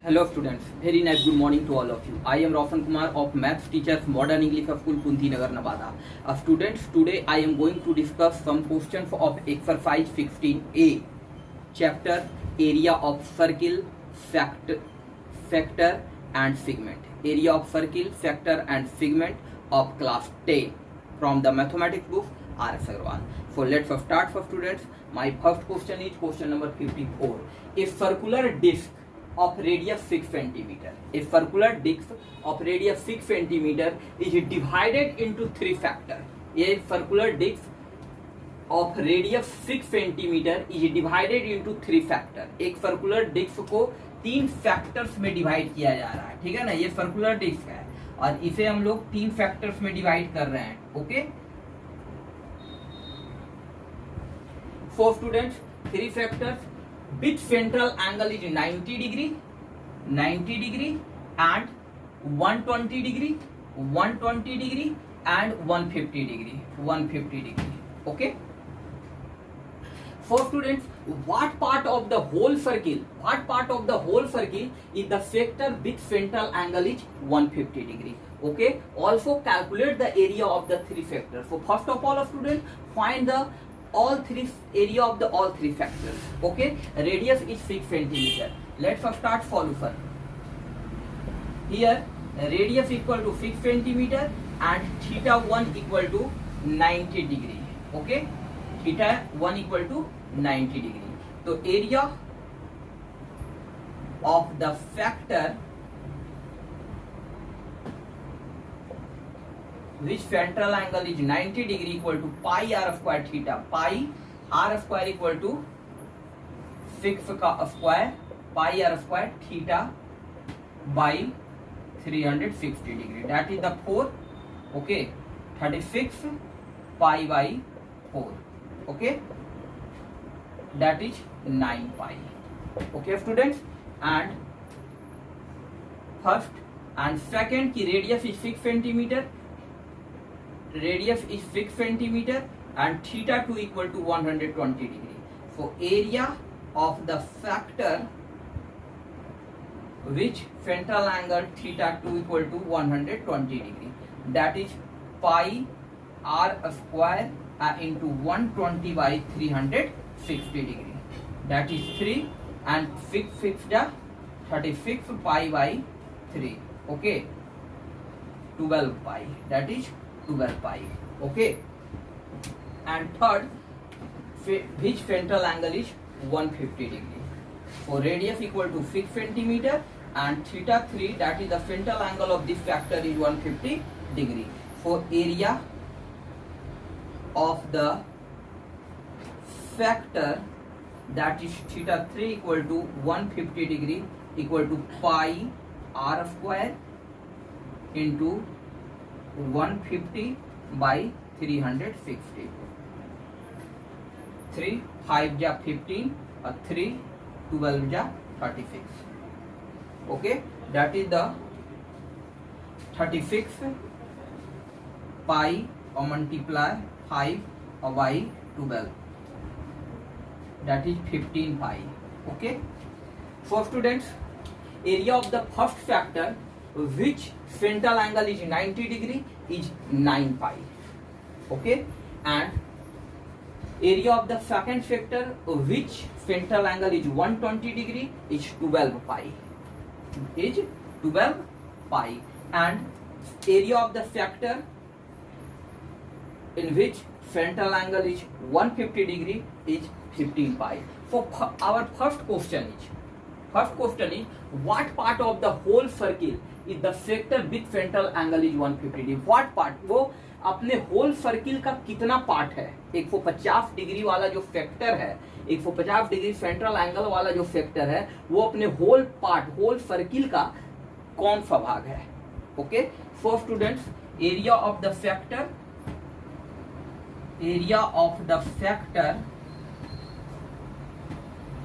Hello students, very nice good morning to all of you. I am Roshan Kumar of Maths Teachers Modern English School Punti Nagar Nevada. Students, today I am going to discuss some questions of exercise 16A, chapter area of circle, factor and segment. Area of circle, factor and segment of class 10 from the mathematics book R.S. Agarwal. So let's start for students. My first question is question number 54. A circular disc of radius 6 centimeter. A circular disc of radius 6 centimeter is divided into three factors. A circular disc of radius 6 centimeter is divided into three factors. एक circular disc को तीन factors में divide किया जा रहा है, ठीक है ना। ये सर्कुलर डिस्क है और इसे हम लोग तीन फैक्टर्स में डिवाइड कर रहे हैं, okay. For students, three factors. Which central angle is 90 degree and 120 degree, 120 degree and 150 degree, okay. For students, what part of the whole circle is the factor which central angle is 150 degree, okay. Also calculate the area of the three factors. So first of all, students, find the area of the all three factors, okay. Radius is 6 centimeter. Let's start solution. Here radius equal to 6 centimeter and theta 1 equal to 90 degree, okay. Theta 1 equal to 90 degree. So area of the factor which central angle is 90 degree equal to pi r square theta. Pi r square equal to 6 square pi r square theta by 360 degree. That is the 4, okay. 36 pi by 4, okay. That is 9 pi, okay students. And first and second की radius is 6 centimeter. Radius is 6 centimeter and theta 2 equal to 120 degree. So area of the factor which central angle theta 2 equal to 120 degree, that is pi r square into 120 by 360 degree, that is 3 and 6 the 36 pi by 3, okay. 12 pi, that is 12 pi, okay. And third, which central angle is 150 degree. So radius equal to 6 centimeter and theta 3, that is the central angle of this factor, is 150 degree. So area of the factor, that is theta 3 equal to 150 degree equal to pi r square into 150 by 360. 3 5 ja 15 और 3 12 ja 36, okay. That is the 36 pi or multiply 5 by 12, that is 15 pi, okay. For students, area of the first factor which central angle is 90 degree is 9 pi, okay. And area of the second factor which central angle is 120 degree is 12 pi, and area of the factor in which central angle is 150 degree is 15 pi. So our first question is what part of the whole circle is the factor with central angle is 150 degree. What part, वो अपने whole circle का कितना part है. 150 degree वाला जो factor है, 150 degree central angle वाला जो फैक्टर है, वो अपने होल सर्किल का कौन सा भाग है, okay. For students, area of the factor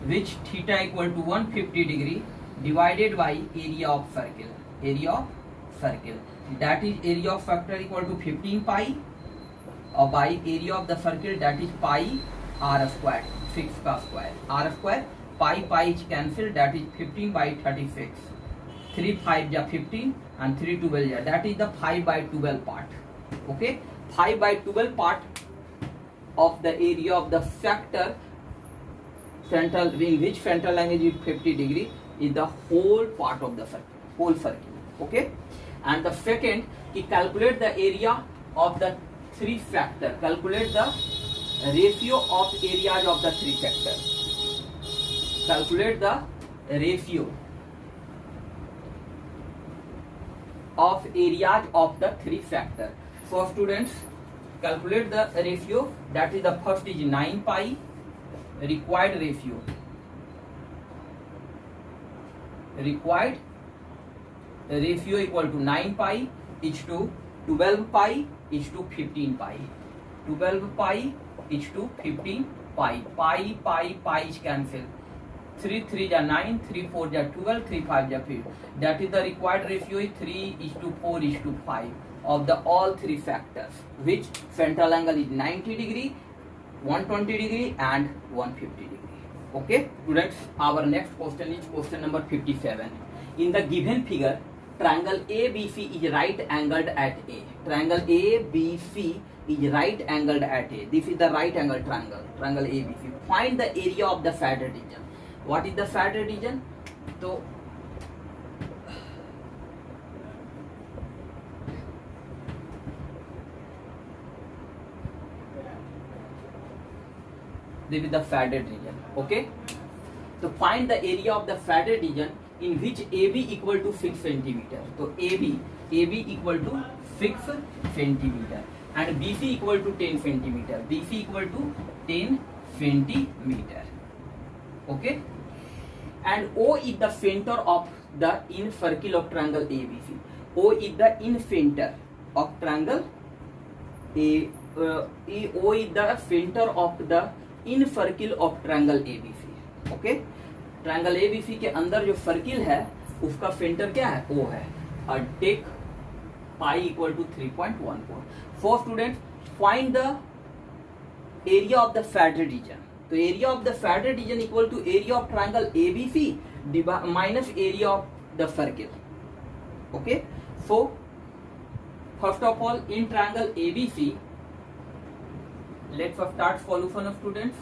which theta equal to 150 degree divided by area of circle, that is area of factor equal to 15 pi or by area of the circle, that is pi r square, 6 का square, r square pi is cancel, that is 15 by 36. 3 5 ja 15 and 3 12 ja, that is the 5 by 12 part. Okay, 5 by 12 part of the area of the factor frontal, in which frontal angle is 50 degree, is the whole part of the circle, whole circle. Okay, and the second, ki calculate the area of the three factor, calculate the ratio of areas of the three factor, calculate the ratio of areas of the three factor. So students, calculate the ratio, that is the first is 9 pi, required ratio, equal to 9 pi is to 12 pi is to 15 pi, 12 pi is to 15 pi, pi is cancel, 3 3 ja 9, 3 4 ja 12, 3 5 ja 5, that is the required ratio is 3:4:5 of the all three factors, which frontal angle is 90 degree, 120 degree and 150 degree. Okay students, our next question is question number 57. In the given figure, triangle ABC is right angled at A. Triangle ABC is right angled at A. This is the right angle triangle, triangle ABC. Find the area of the favorite region. What is the favorite region? So this is the favorite region. Okay, so find the area of the favorite region in which AB equal to 6 centimeter. So AB equal to 6 centimeter and BC equal to 10 centimeter. BC equal to 10 centimeter. Okay, and O is the center of the inner circle of triangle ABC. O is the inner center of triangle O is the center of the inner circle of triangle ABC. Okay, triangle ABC के अंदर जो circle है उसका centre क्या है? ओ है. और take pi equal to 3.14. For student find the area of the federate region. तो area of the federate region equal to area of triangle ABC minus area of the circle. Okay, so first of all in triangle ABC, let's start solution of students.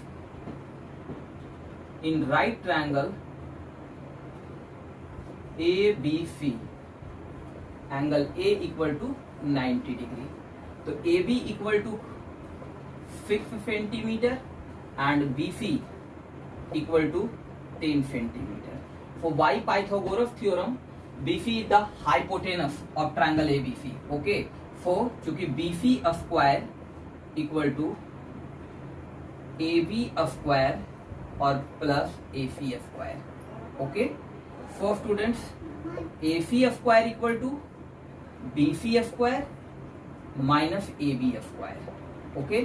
In right triangle ABC, angle A equal to 90 degree. So AB equal to 6 centimeter and BC equal to 10 centimeter. For by Pythagoras theorem, BC is the hypotenuse of triangle ABC. Okay, so चूंकि BC square equal to AB square और plus AC square. Okay, for students AC square equal to BC square minus AB square. Okay,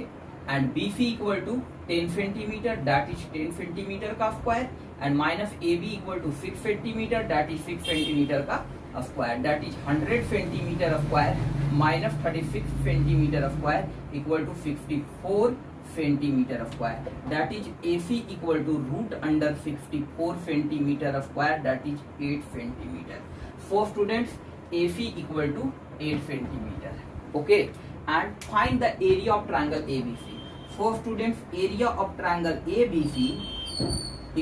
and BC equal to 10 centimeter, that is 10 centimeter का square, and minus AB equal to 6 centimeter, that is 6 centimeter का square. That is 100 centimeter square minus 36 centimeter square equal to 64 centimeter square. That is AC equal to root under 64 centimeter square, that is 8 centimeter. For students, AC equal to 8 centimeter. Okay, and find the area of triangle ABC. For students, area of triangle ABC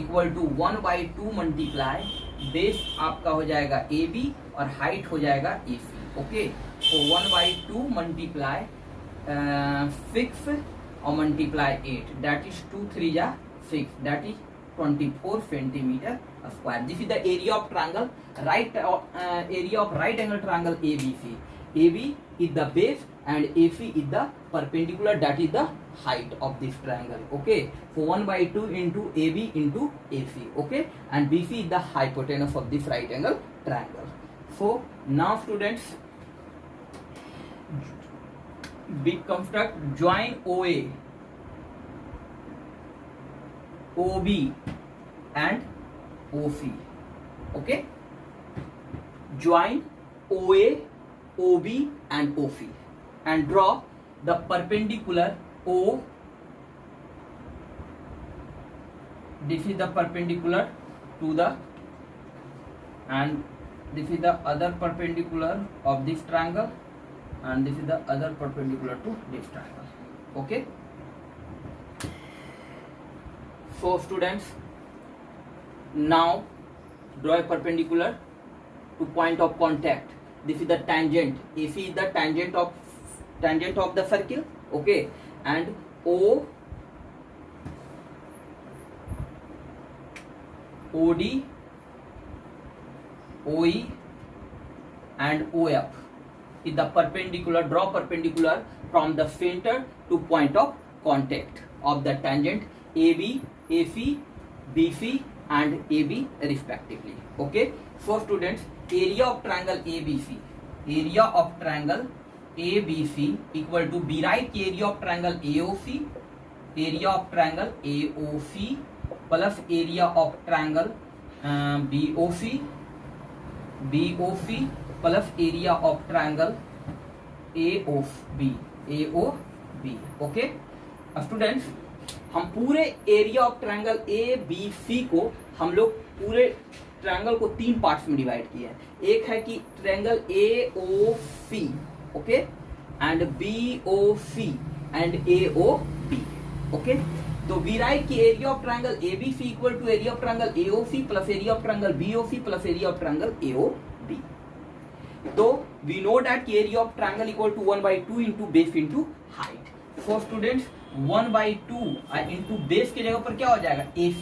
equal to 1/2 multiply base आपका हो जाएगा AB और height हो जाएगा AC. Okay, so 1/2 multiply 6 और multiply 8, that is 2 3 जा 6, that is 24 centimetre square. This is the area of triangle right, area of right angle triangle ABC. AB is the base and AC is the perpendicular, that is the height of this triangle. Okay, so 1/2 into AB into AC. Okay, and BC is the hypotenuse of this right angle triangle. So now students, we construct join OA, OB and OC. Okay, join OA, OB and OC and draw the perpendicular this is the perpendicular to the, and this is the other perpendicular of this triangle, and this is the other perpendicular to this triangle. Okay, so students, now draw a perpendicular to point of contact. This is the tangent. AC is the tangent of the circle. Okay, and O, OD, OE and OF is the perpendicular. Draw perpendicular from the center to point of contact of the tangent AB, AC, BC and AB respectively. Okay, so students, area of triangle ABC, area of triangle ABC equal to, be right, area of triangle AOC, area of triangle AOC plus area of triangle BOC, BOC plus area of triangle AOB, AOB. Okay students, हम पूरे area of triangle A B C को हम लोग पूरे triangle को 3 parts में divide किया है. एक है कि triangle A O C, okay, and B O C and A O B. Okay, तो वी राइट की area of triangle A B C equal to area of triangle A O C plus area of triangle B O C plus area of triangle A O B. तो we know that की area of triangle equal to 1/2 into base into height. So students, 1/2 into base की जगह पर क्या हो जाएगा, AC,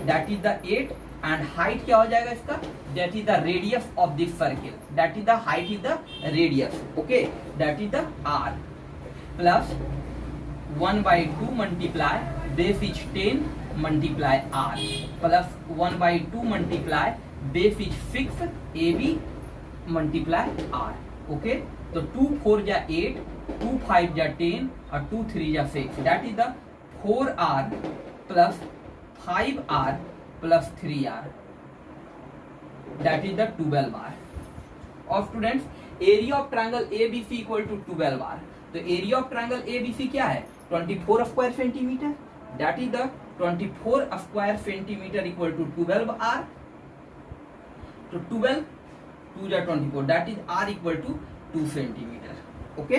that is the 8, and height क्या हो जाएगा इसका, that is the radius of this circle, that is the height is the radius. Okay, that is the R plus 1/2 multiply base is 10 multiply R plus 1/2 multiply base is 6 AB multiply R. Okay, तो 2 4 जा 8, 2 5 जा 10 और 2 3 जा 6, that is the 4R plus 5R plus 3R, that is the 12R. और students, area of triangle ABC equal to 12R. तो area of triangle ABC क्या है, 24 square centimetre, that is the 24 square centimetre equal to 12R. तो 12 2 जा 24, that is R equal to 2 centimetre. Okay,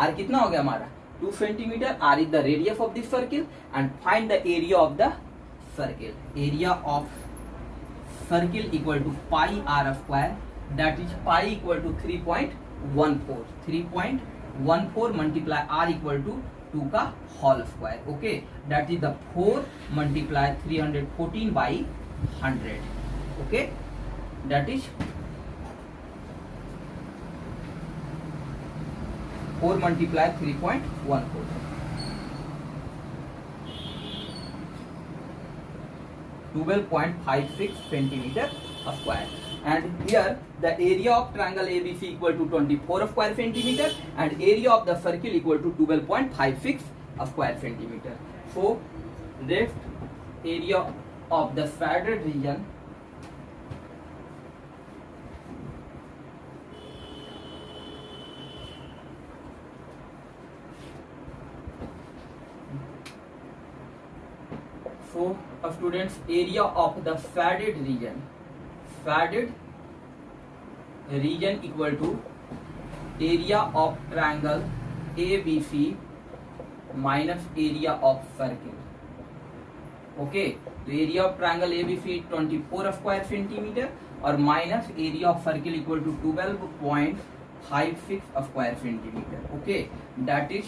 R कितना हो गया हमारा, 2 centimetre. R is the radius of this circle and find the area of the circle. Area of circle equal to pi R square, that is pi equal to 3.14, 3.14 multiply R equal to 2 का whole square. Okay, that is the 4 multiply 314 by 100. Okay, that is 4 multiply 3.14. (12.56 centimeter square). And here the area of triangle ABC equal to 24 square centimeter and area of the circle equal to 12.56 square centimeter. So left area of the shaded region So students, area of the shaded region equal to area of triangle ABC minus area of circle. Okay, तो area of triangle ABC 24 square centimeter और माइनस area of circle equal to 12.56 square centimeter. Okay, that is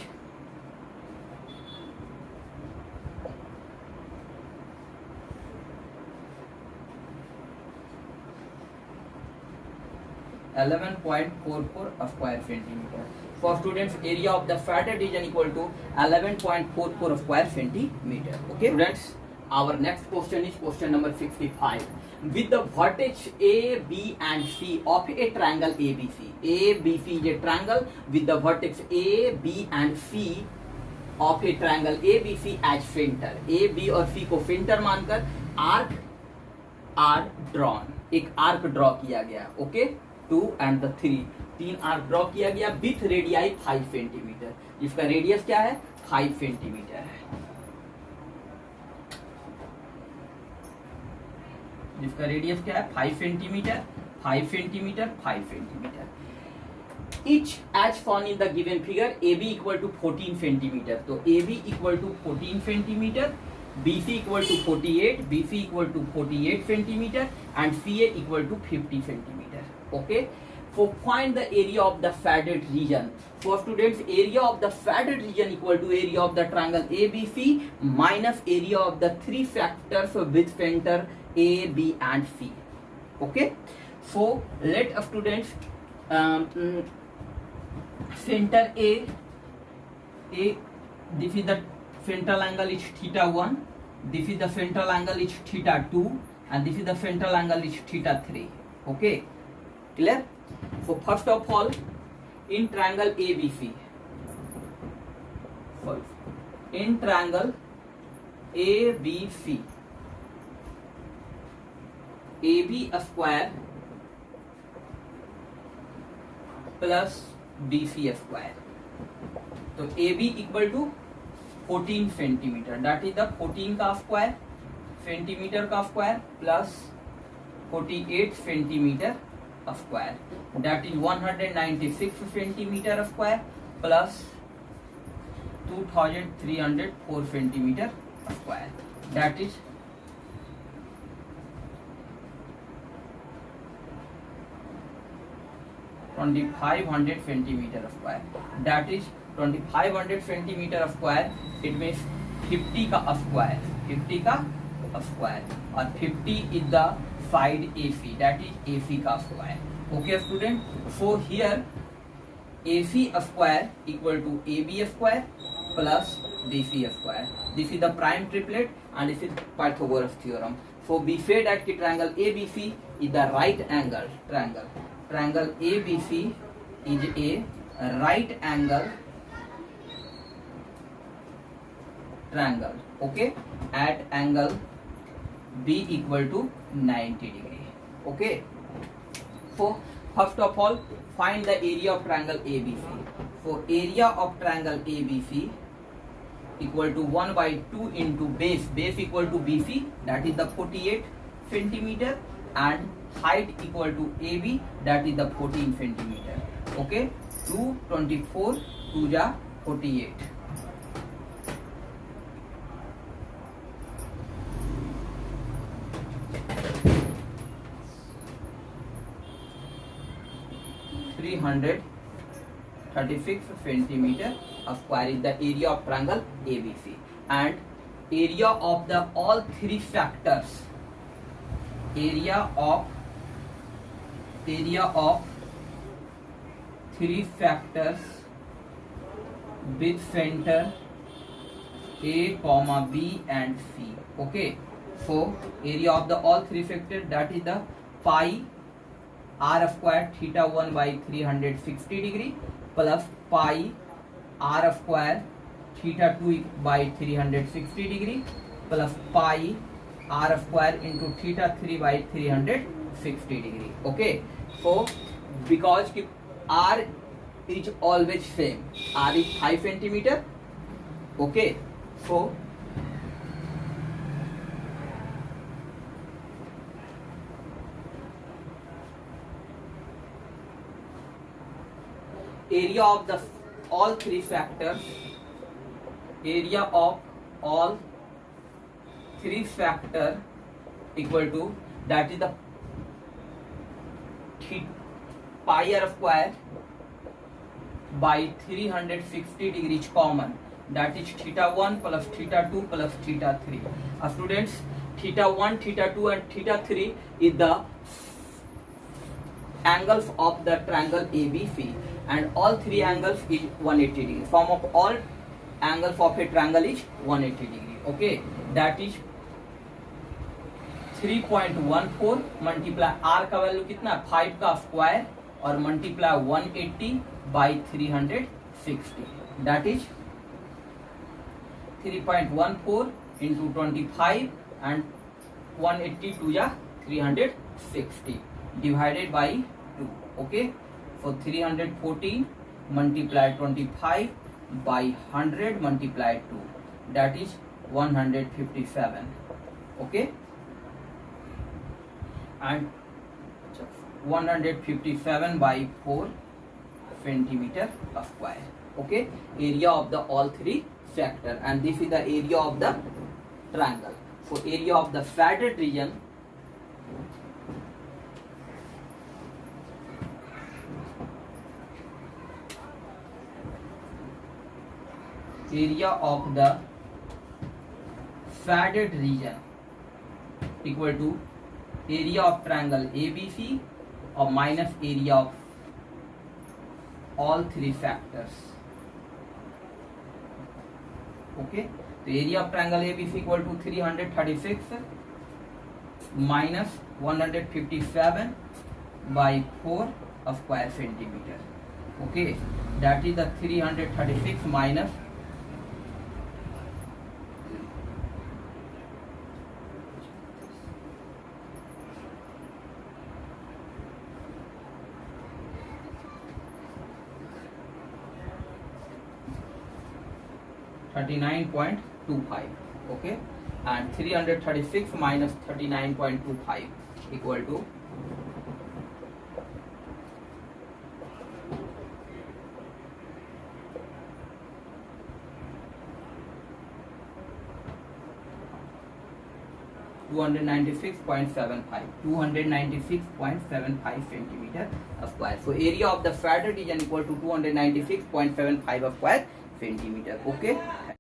11.44 square centimeter. For students, area of the shaded region equal to 11.44 square centimeter. Okay, students, our next question is question number 65. With the vertex A, B and C of a triangle ABC. ABC is a triangle with the vertex A, B and C of a triangle ABC as center. A, B और C को center मानकर arc are drawn. एक arc draw किया गया. Okay, 2 and the 3, 3 arc draw किया गया with radii 5 centimetre. इसका radius क्या है, 5 सेंटीमीटर है. जिसका रेडियस क्या है 5 centimetre, 5 centimetre, 5 centimetre. Each as found in the given figure, AB equal to 14 centimeter. तो AB equal to 14 centimeter, BC equal to 48, BC equal to 48 centimeter, and CA equal to 50 centimeter. Okay. So find the area of the shaded region. For students, area of the shaded region equal to area of the triangle ABC minus area of the three factors with center A, B, and C. Okay. So let students. Center A, this is the central angle is theta 1, this is the central angle is theta 2, and this is the central angle is theta 3. Okay, clear? So first of all, in triangle ABC, in triangle ABC, AB square plus BC square. तो AB equal to 14 centimetre, that is the 14 का square, centimetre का square plus 48 centimetre square, that is 196 centimetre square plus 2304 centimetre square, that is 2500 centimeter square. That is 2500 centimeter square. It means 50 का square, 50 का square, और 50 is the side AC. That is AC का square. Okay, student. So here AC square equal to AB square plus BC square. This is the prime triplet and this is Pythagoras theorem. So we say that the triangle ABC is the right angle triangle. Triangle ABC is a right angle triangle. Okay, at angle B equal to 90 degree. Okay, so first of all find the area of triangle ABC. So area of triangle ABC equal to 1 by 2 into base equal to BC, that is the 48 centimeter, and height equal to AB, that is the 14 centimeter. Okay, 224 2 ja 48. (336 centimeter square is the area of triangle ABC, and area of the all three factors, area of three factors with center A, B and C. Okay, so area of the all three factors, that is the pi r square theta 1 by 360 degree plus pi r square theta 2 by 360 degree plus pi r square into theta 3 by 360 degree. Okay, so because r is always same, r is 5 centimeter. Okay, so area of the all three factors, area of all three factor equal to, that is the pi r square by 360 degrees common, that is theta 1 plus theta 2 plus theta 3. Students, theta 1, theta 2 and theta 3 is the angles of the triangle ABC, and all three angles is 180 degree. Sum of all angles of a triangle is 180 degree. Okay, that is 3.14 multiply r का value कितना, 5 का square और multiply 180 by 360, that is 3.14 into 25 and 180 to ja 360 divided by 2. Okay, so 314 multiply 25 by 100 multiply 2, that is 157. Okay, and 157 by 4 centimeter square. Okay, area of the all three sector, and this is the area of the triangle. So area of the shaded region equal to area of triangle ABC or minus area of all three factors. Okay, the area of triangle ABC equal to 336 minus 157 by 4 square centimeter. Okay, that is the 336 minus 39.25. Okay, and 336 minus 39.25 equal to 296.75 centimeter square. So area of the shaded region equal to 296.75 square centimeter. Okay.